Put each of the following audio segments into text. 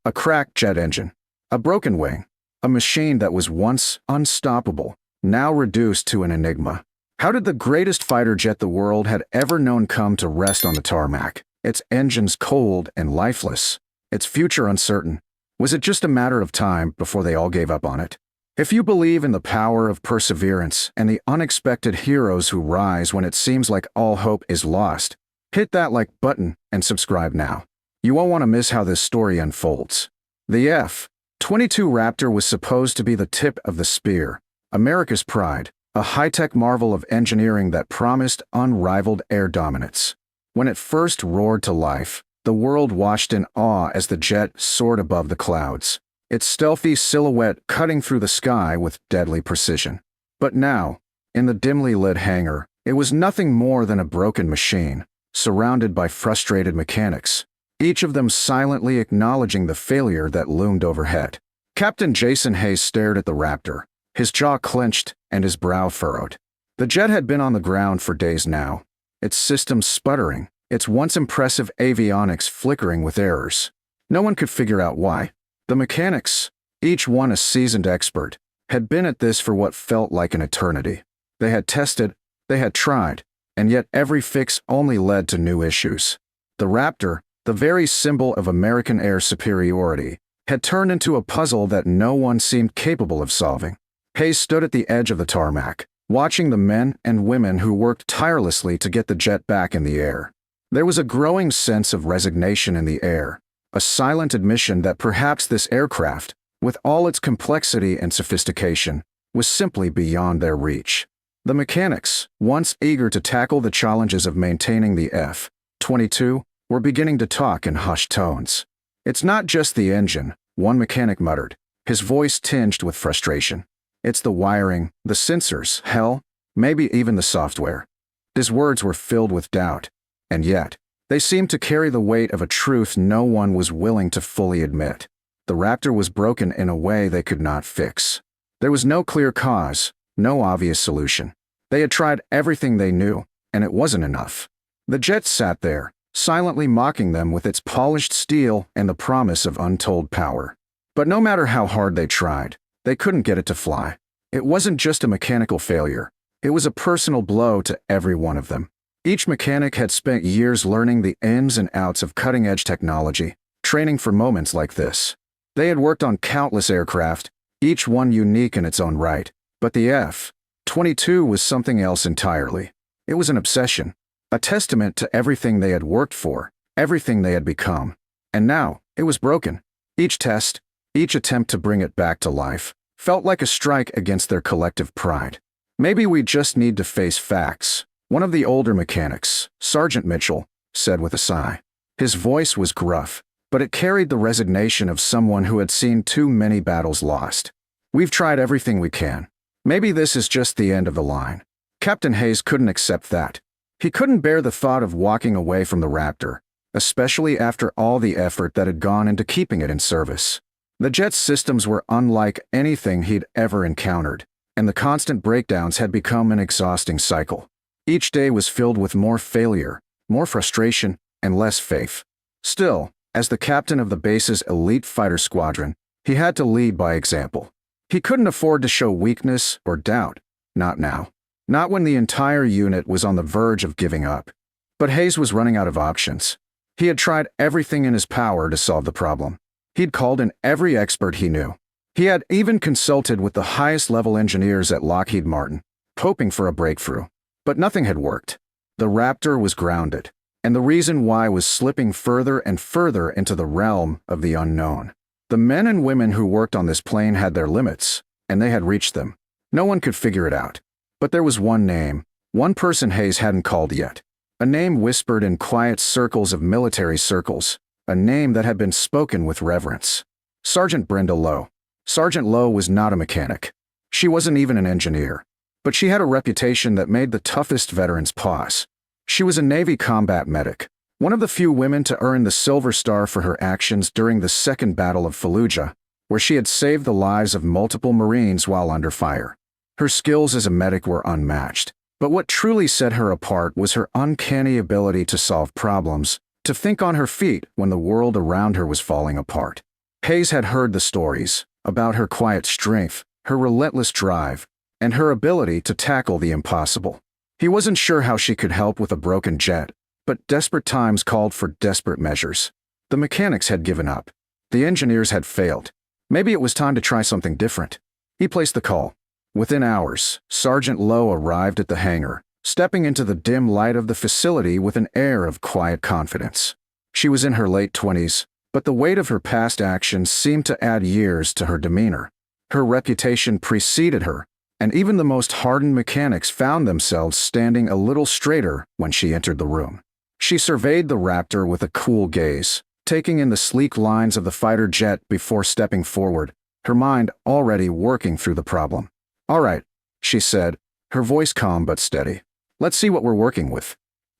A cracked jet engine, a broken wing, a machine that was once unstoppable, now reduced to an enigma. How did the greatest fighter jet the world had ever known come to rest on the tarmac, its engines cold and lifeless, its future uncertain? Was it just a matter of time before they all gave up on it? If you believe in the power of perseverance and the unexpected heroes who rise when it seems like all hope is lost, hit that like button and subscribe now. You won't want to miss how this story unfolds. The F-22 Raptor was supposed to be the tip of the spear, America's pride, a high-tech marvel of engineering that promised unrivaled air dominance. When it first roared to life, the world watched in awe as the jet soared above the clouds, its stealthy silhouette cutting through the sky with deadly precision. But now, in the dimly lit hangar, it was nothing more than a broken machine, surrounded by frustrated mechanics, each of them silently acknowledging the failure that loomed overhead. Captain Jason Hayes stared at the Raptor, his jaw clenched and his brow furrowed. The jet had been on the ground for days now, its systems sputtering, its once impressive avionics flickering with errors. No one could figure out why. The mechanics, each one a seasoned expert, had been at this for what felt like an eternity. They had tested, they had tried, and yet every fix only led to new issues. The Raptor, the very symbol of American air superiority, had turned into a puzzle that no one seemed capable of solving. Hayes stood at the edge of the tarmac, watching the men and women who worked tirelessly to get the jet back in the air. There was a growing sense of resignation in the air, a silent admission that perhaps this aircraft, with all its complexity and sophistication, was simply beyond their reach. The mechanics, once eager to tackle the challenges of maintaining the F-22, were beginning to talk in hushed tones. "It's not just the engine," one mechanic muttered, his voice tinged with frustration. "It's the wiring, the sensors, hell, maybe even the software." His words were filled with doubt, and yet, they seemed to carry the weight of a truth no one was willing to fully admit. The Raptor was broken in a way they could not fix. There was no clear cause, no obvious solution. They had tried everything they knew, and it wasn't enough. The jet sat there, silently mocking them with its polished steel and the promise of untold power. But no matter how hard they tried, they couldn't get it to fly. It wasn't just a mechanical failure. It was a personal blow to every one of them. Each mechanic had spent years learning the ins and outs of cutting-edge technology, training for moments like this. They had worked on countless aircraft, each one unique in its own right, but the F-22 was something else entirely. It was an obsession, a testament to everything they had worked for, everything they had become. And now, it was broken. Each test, each attempt to bring it back to life, felt like a strike against their collective pride. "Maybe we just need to face facts," one of the older mechanics, Sergeant Mitchell, said with a sigh. His voice was gruff, but it carried the resignation of someone who had seen too many battles lost. "We've tried everything we can. Maybe this is just the end of the line." Captain Hayes couldn't accept that. He couldn't bear the thought of walking away from the Raptor, especially after all the effort that had gone into keeping it in service. The jet's systems were unlike anything he'd ever encountered, and the constant breakdowns had become an exhausting cycle. Each day was filled with more failure, more frustration, and less faith. Still, as the captain of the base's elite fighter squadron, he had to lead by example. He couldn't afford to show weakness or doubt, not now. Not when the entire unit was on the verge of giving up. But Hayes was running out of options. He had tried everything in his power to solve the problem. He'd called in every expert he knew. He had even consulted with the highest-level engineers at Lockheed Martin, hoping for a breakthrough. But nothing had worked. The Raptor was grounded, and the reason why was slipping further and further into the realm of the unknown. The men and women who worked on this plane had their limits, and they had reached them. No one could figure it out. But there was one name, one person Hayes hadn't called yet. A name whispered in quiet circles of military circles, a name that had been spoken with reverence. Sergeant Brenda Lowe. Sergeant Lowe was not a mechanic. She wasn't even an engineer. But she had a reputation that made the toughest veterans pause. She was a Navy combat medic, one of the few women to earn the Silver Star for her actions during the Second Battle of Fallujah, where she had saved the lives of multiple Marines while under fire. Her skills as a medic were unmatched, but what truly set her apart was her uncanny ability to solve problems, to think on her feet when the world around her was falling apart. Hayes had heard the stories about her quiet strength, her relentless drive, and her ability to tackle the impossible. He wasn't sure how she could help with a broken jet, but desperate times called for desperate measures. The mechanics had given up. The engineers had failed. Maybe it was time to try something different. He placed the call. Within hours, Sergeant Lowe arrived at the hangar, stepping into the dim light of the facility with an air of quiet confidence. She was in her late 20s, but the weight of her past actions seemed to add years to her demeanor. Her reputation preceded her, and even the most hardened mechanics found themselves standing a little straighter when she entered the room. She surveyed the Raptor with a cool gaze, taking in the sleek lines of the fighter jet before stepping forward, her mind already working through the problem. "All right," she said, her voice calm but steady. "Let's see what we're working with."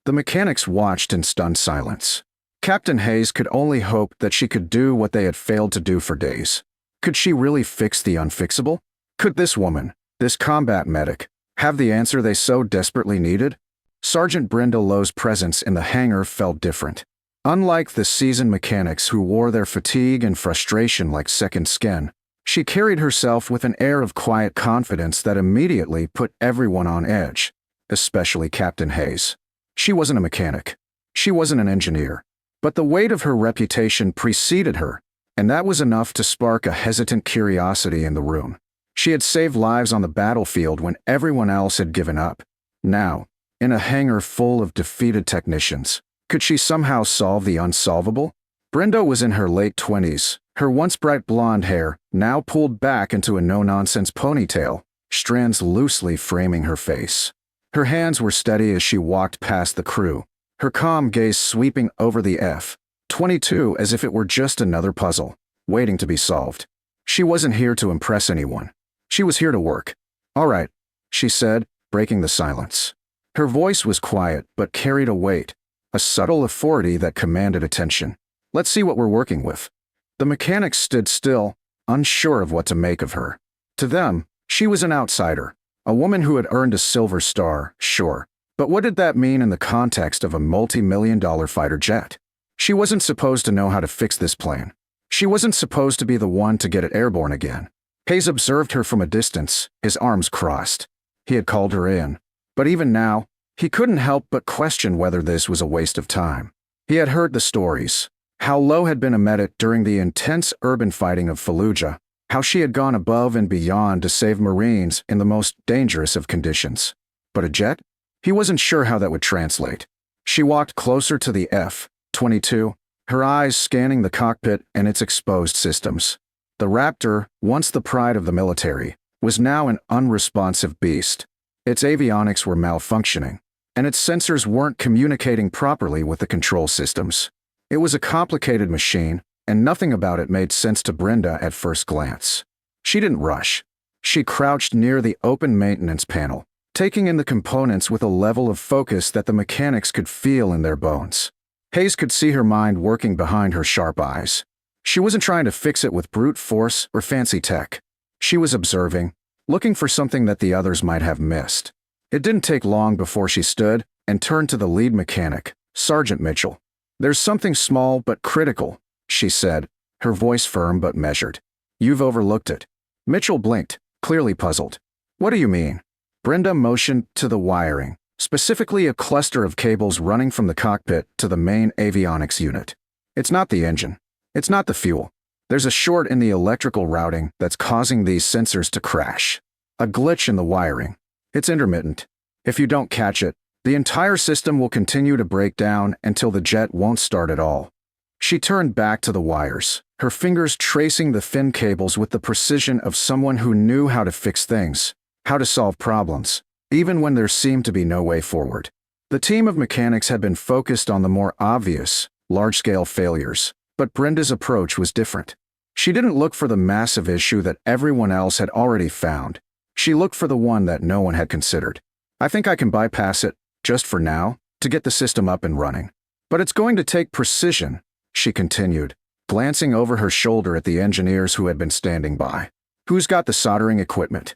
The mechanics watched in stunned silence. Captain Hayes could only hope that she could do what they had failed to do for days. Could she really fix the unfixable? Could this woman, this combat medic, have the answer they so desperately needed? Sergeant Brenda Lowe's presence in the hangar felt different. Unlike the seasoned mechanics who wore their fatigue and frustration like second skin, she carried herself with an air of quiet confidence that immediately put everyone on edge, especially Captain Hayes. She wasn't a mechanic. She wasn't an engineer. But the weight of her reputation preceded her, and that was enough to spark a hesitant curiosity in the room. She had saved lives on the battlefield when everyone else had given up. Now, in a hangar full of defeated technicians, could she somehow solve the unsolvable? Brenda was in her late 20s, her once bright blonde hair now pulled back into a no-nonsense ponytail, strands loosely framing her face. Her hands were steady as she walked past the crew, her calm gaze sweeping over the F-22 as if it were just another puzzle, waiting to be solved. She wasn't here to impress anyone. She was here to work. "All right," she said, breaking the silence. Her voice was quiet but carried a weight, a subtle authority that commanded attention. "Let's see what we're working with." The mechanics stood still, unsure of what to make of her. To them, she was an outsider, a woman who had earned a silver star, sure. But what did that mean in the context of a multi-million-dollar fighter jet? She wasn't supposed to know how to fix this plane. She wasn't supposed to be the one to get it airborne again. Hayes observed her from a distance, his arms crossed. He had called her in. But even now, he couldn't help but question whether this was a waste of time. He had heard the stories. How Lowe had been a medic during the intense urban fighting of Fallujah, how she had gone above and beyond to save Marines in the most dangerous of conditions. But a jet? He wasn't sure how that would translate. She walked closer to the F-22, her eyes scanning the cockpit and its exposed systems. The Raptor, once the pride of the military, was now an unresponsive beast. Its avionics were malfunctioning, and its sensors weren't communicating properly with the control systems. It was a complicated machine, and nothing about it made sense to Brenda at first glance. She didn't rush. She crouched near the open maintenance panel, taking in the components with a level of focus that the mechanics could feel in their bones. Hayes could see her mind working behind her sharp eyes. She wasn't trying to fix it with brute force or fancy tech. She was observing, looking for something that the others might have missed. It didn't take long before she stood and turned to the lead mechanic, Sergeant Mitchell. "There's something small but critical," she said, her voice firm but measured. "You've overlooked it." Mitchell blinked, clearly puzzled. "What do you mean?" Brenda motioned to the wiring, specifically a cluster of cables running from the cockpit to the main avionics unit. "It's not the engine. It's not the fuel. There's a short in the electrical routing that's causing these sensors to crash. A glitch in the wiring. It's intermittent. If you don't catch it, the entire system will continue to break down until the jet won't start at all." She turned back to the wires, her fingers tracing the thin cables with the precision of someone who knew how to fix things, how to solve problems, even when there seemed to be no way forward. The team of mechanics had been focused on the more obvious, large-scale failures, but Brenda's approach was different. She didn't look for the massive issue that everyone else had already found. She looked for the one that no one had considered. "I think I can bypass it, just for now, to get the system up and running. But it's going to take precision," she continued, glancing over her shoulder at the engineers who had been standing by. "Who's got the soldering equipment?"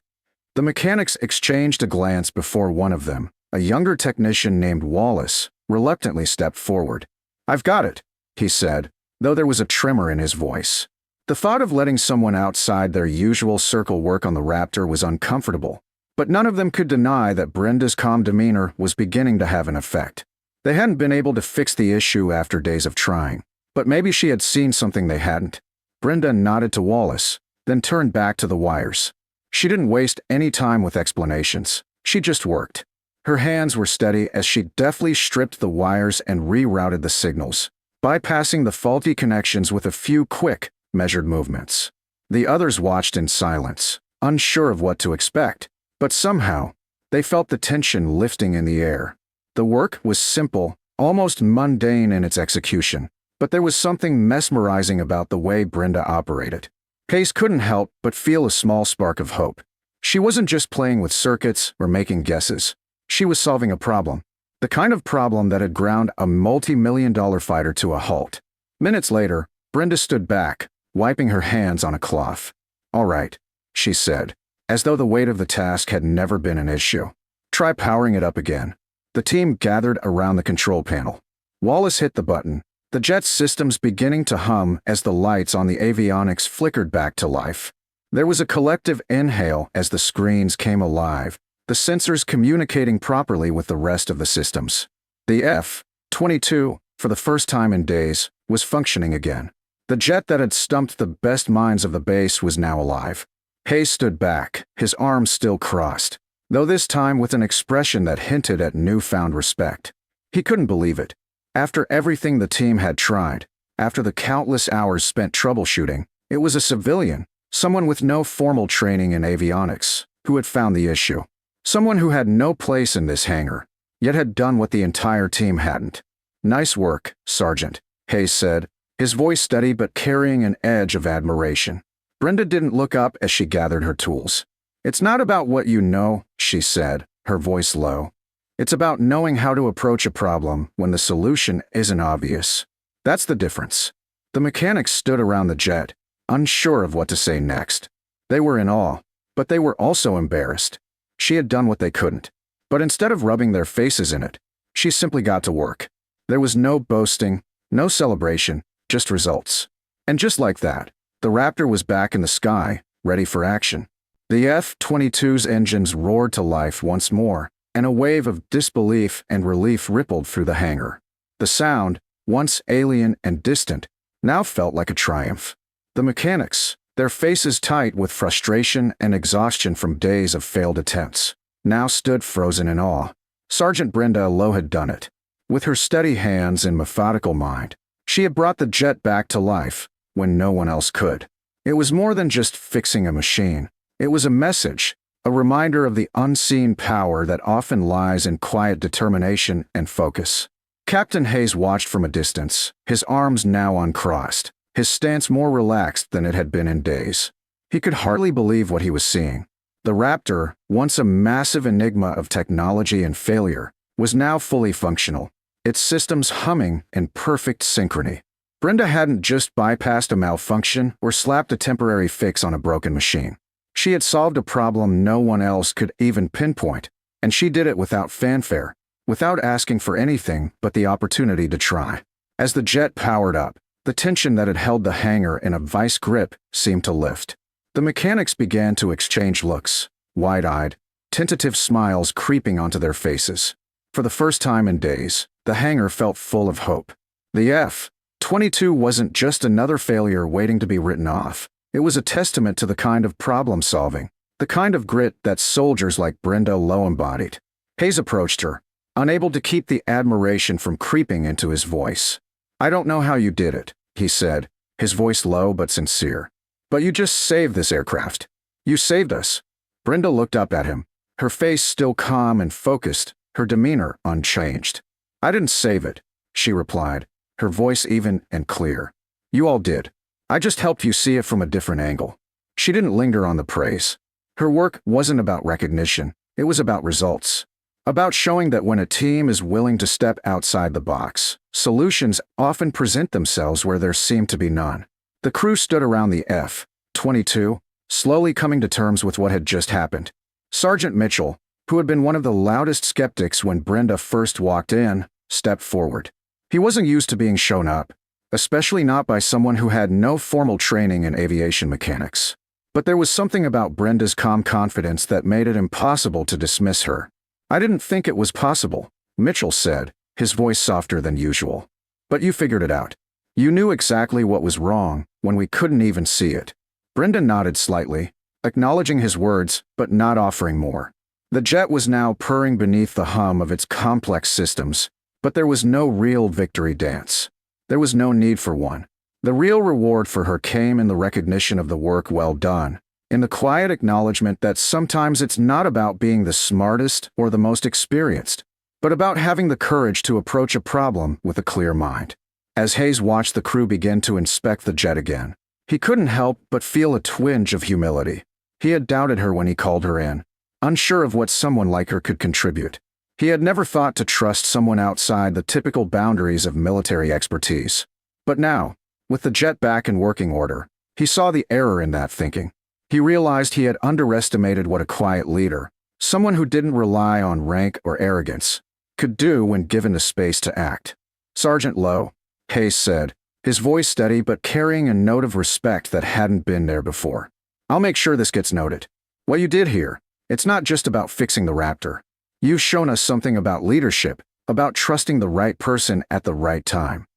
The mechanics exchanged a glance before one of them, a younger technician named Wallace, reluctantly stepped forward. "I've got it," he said, though there was a tremor in his voice. The thought of letting someone outside their usual circle work on the Raptor was uncomfortable, but none of them could deny that Brenda's calm demeanor was beginning to have an effect. They hadn't been able to fix the issue after days of trying, but maybe she had seen something they hadn't. Brenda nodded to Wallace, then turned back to the wires. She didn't waste any time with explanations. She just worked. Her hands were steady as she deftly stripped the wires and rerouted the signals, bypassing the faulty connections with a few quick, measured movements. The others watched in silence, unsure of what to expect, but somehow, they felt the tension lifting in the air. The work was simple, almost mundane in its execution, but there was something mesmerizing about the way Brenda operated. Hayes couldn't help but feel a small spark of hope. She wasn't just playing with circuits or making guesses. She was solving a problem, the kind of problem that had ground a multi-million-dollar fighter to a halt. Minutes later, Brenda stood back, wiping her hands on a cloth. "All right," she said, as though the weight of the task had never been an issue. "Try powering it up again." The team gathered around the control panel. Wallace hit the button, the jet's systems beginning to hum as the lights on the avionics flickered back to life. There was a collective inhale as the screens came alive, the sensors communicating properly with the rest of the systems. The F-22, for the first time in days, was functioning again. The jet that had stumped the best minds of the base was now alive. Hayes stood back, his arms still crossed, though this time with an expression that hinted at newfound respect. He couldn't believe it. After everything the team had tried, after the countless hours spent troubleshooting, it was a civilian, someone with no formal training in avionics, who had found the issue. Someone who had no place in this hangar, yet had done what the entire team hadn't. "Nice work, Sergeant," Hayes said, his voice steady but carrying an edge of admiration. Brenda didn't look up as she gathered her tools. "It's not about what you know," she said, her voice low. "It's about knowing how to approach a problem when the solution isn't obvious. That's the difference." The mechanics stood around the jet, unsure of what to say next. They were in awe, but they were also embarrassed. She had done what they couldn't. But instead of rubbing their faces in it, she simply got to work. There was no boasting, no celebration, just results. And just like that, the Raptor was back in the sky, ready for action. The F-22's engines roared to life once more, and a wave of disbelief and relief rippled through the hangar. The sound, once alien and distant, now felt like a triumph. The mechanics, their faces tight with frustration and exhaustion from days of failed attempts, now stood frozen in awe. Sergeant Brenda Lowe had done it. With her steady hands and methodical mind, she had brought the jet back to life when no one else could. It was more than just fixing a machine. It was a message, a reminder of the unseen power that often lies in quiet determination and focus. Captain Hayes watched from a distance, his arms now uncrossed, his stance more relaxed than it had been in days. He could hardly believe what he was seeing. The Raptor, once a massive enigma of technology and failure, was now fully functional, its systems humming in perfect synchrony. Brenda hadn't just bypassed a malfunction or slapped a temporary fix on a broken machine. She had solved a problem no one else could even pinpoint, and she did it without fanfare, without asking for anything but the opportunity to try. As the jet powered up, the tension that had held the hangar in a vice grip seemed to lift. The mechanics began to exchange looks, wide-eyed, tentative smiles creeping onto their faces. For the first time in days, the hangar felt full of hope. The F-22 wasn't just another failure waiting to be written off. It was a testament to the kind of problem-solving, the kind of grit that soldiers like Brenda Lowe embodied. Hayes approached her, unable to keep the admiration from creeping into his voice. "I don't know how you did it," he said, his voice low but sincere. "But you just saved this aircraft. You saved us." Brenda looked up at him, her face still calm and focused, her demeanor unchanged. "I didn't save it," she replied, her voice even and clear. "You all did. I just helped you see it from a different angle." She didn't linger on the praise. Her work wasn't about recognition, it was about results. About showing that when a team is willing to step outside the box, solutions often present themselves where there seemed to be none. The crew stood around the F-22, slowly coming to terms with what had just happened. Sergeant Mitchell, who had been one of the loudest skeptics when Brenda first walked in, stepped forward. He wasn't used to being shown up. especially not by someone who had no formal training in aviation mechanics. But there was something about Brenda's calm confidence that made it impossible to dismiss her. "I didn't think it was possible," Mitchell said, his voice softer than usual. "But you figured it out. You knew exactly what was wrong when we couldn't even see it." Brenda nodded slightly, acknowledging his words but not offering more. The jet was now purring beneath the hum of its complex systems, but there was no real victory dance. There was no need for one. The real reward for her came in the recognition of the work well done, in the quiet acknowledgement that sometimes it's not about being the smartest or the most experienced, but about having the courage to approach a problem with a clear mind. As Hayes watched the crew begin to inspect the jet again, he couldn't help but feel a twinge of humility. He had doubted her when he called her in, unsure of what someone like her could contribute. He had never thought to trust someone outside the typical boundaries of military expertise. But now, with the jet back in working order, he saw the error in that thinking. He realized he had underestimated what a quiet leader, someone who didn't rely on rank or arrogance, could do when given the space to act. "Sergeant Lowe," Hayes said, his voice steady but carrying a note of respect that hadn't been there before. "I'll make sure this gets noted. What you did here, it's not just about fixing the Raptor. You've shown us something about leadership, about trusting the right person at the right time."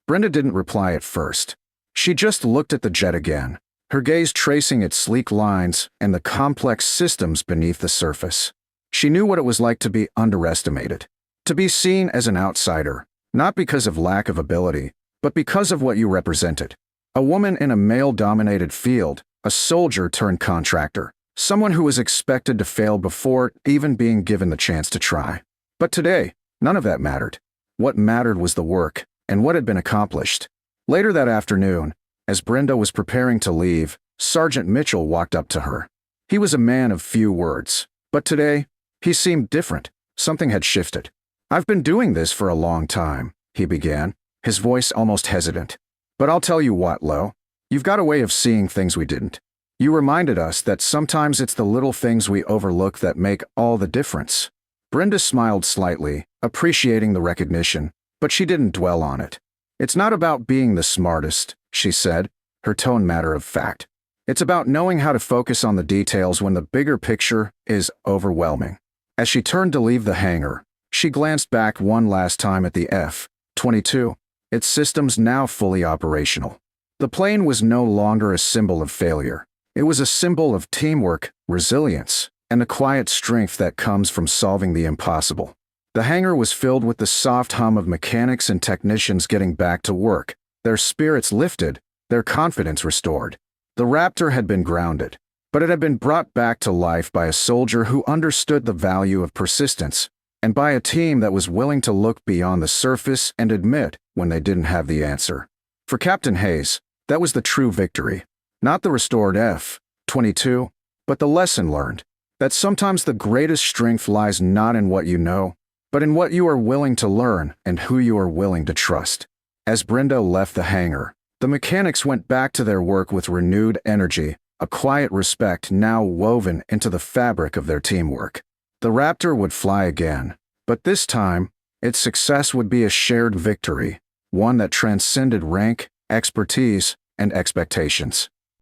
Brenda didn't reply at first. She just looked at the jet again, her gaze tracing its sleek lines and the complex systems beneath the surface. She knew what it was like to be underestimated, to be seen as an outsider, not because of lack of ability, but because of what you represented. A woman in a male-dominated field, a soldier turned contractor, someone who was expected to fail before even being given the chance to try. But today, none of that mattered. What mattered was the work and what had been accomplished. Later that afternoon, as Brenda was preparing to leave, Sergeant Mitchell walked up to her. He was a man of few words, but today, he seemed different. Something had shifted. "I've been doing this for a long time," he began, his voice almost hesitant. "But I'll tell you what, Lo, you've got a way of seeing things we didn't. You reminded us that sometimes it's the little things we overlook that make all the difference." Brenda smiled slightly, appreciating the recognition, but she didn't dwell on it. "It's not about being the smartest," she said, her tone matter of fact. "It's about knowing how to focus on the details when the bigger picture is overwhelming." As she turned to leave the hangar, she glanced back one last time at the F-22, its systems now fully operational. The plane was no longer a symbol of failure. It was a symbol of teamwork, resilience, and the quiet strength that comes from solving the impossible. The hangar was filled with the soft hum of mechanics and technicians getting back to work, their spirits lifted, their confidence restored. The Raptor had been grounded, but it had been brought back to life by a soldier who understood the value of persistence, and by a team that was willing to look beyond the surface and admit when they didn't have the answer. For Captain Hayes, that was the true victory. Not the restored F-22, but the lesson learned, that sometimes the greatest strength lies not in what you know, but in what you are willing to learn and who you are willing to trust. As Brenda left the hangar, the mechanics went back to their work with renewed energy, a quiet respect now woven into the fabric of their teamwork. The Raptor would fly again, but this time, its success would be a shared victory, one that transcended rank, expertise, and expectations.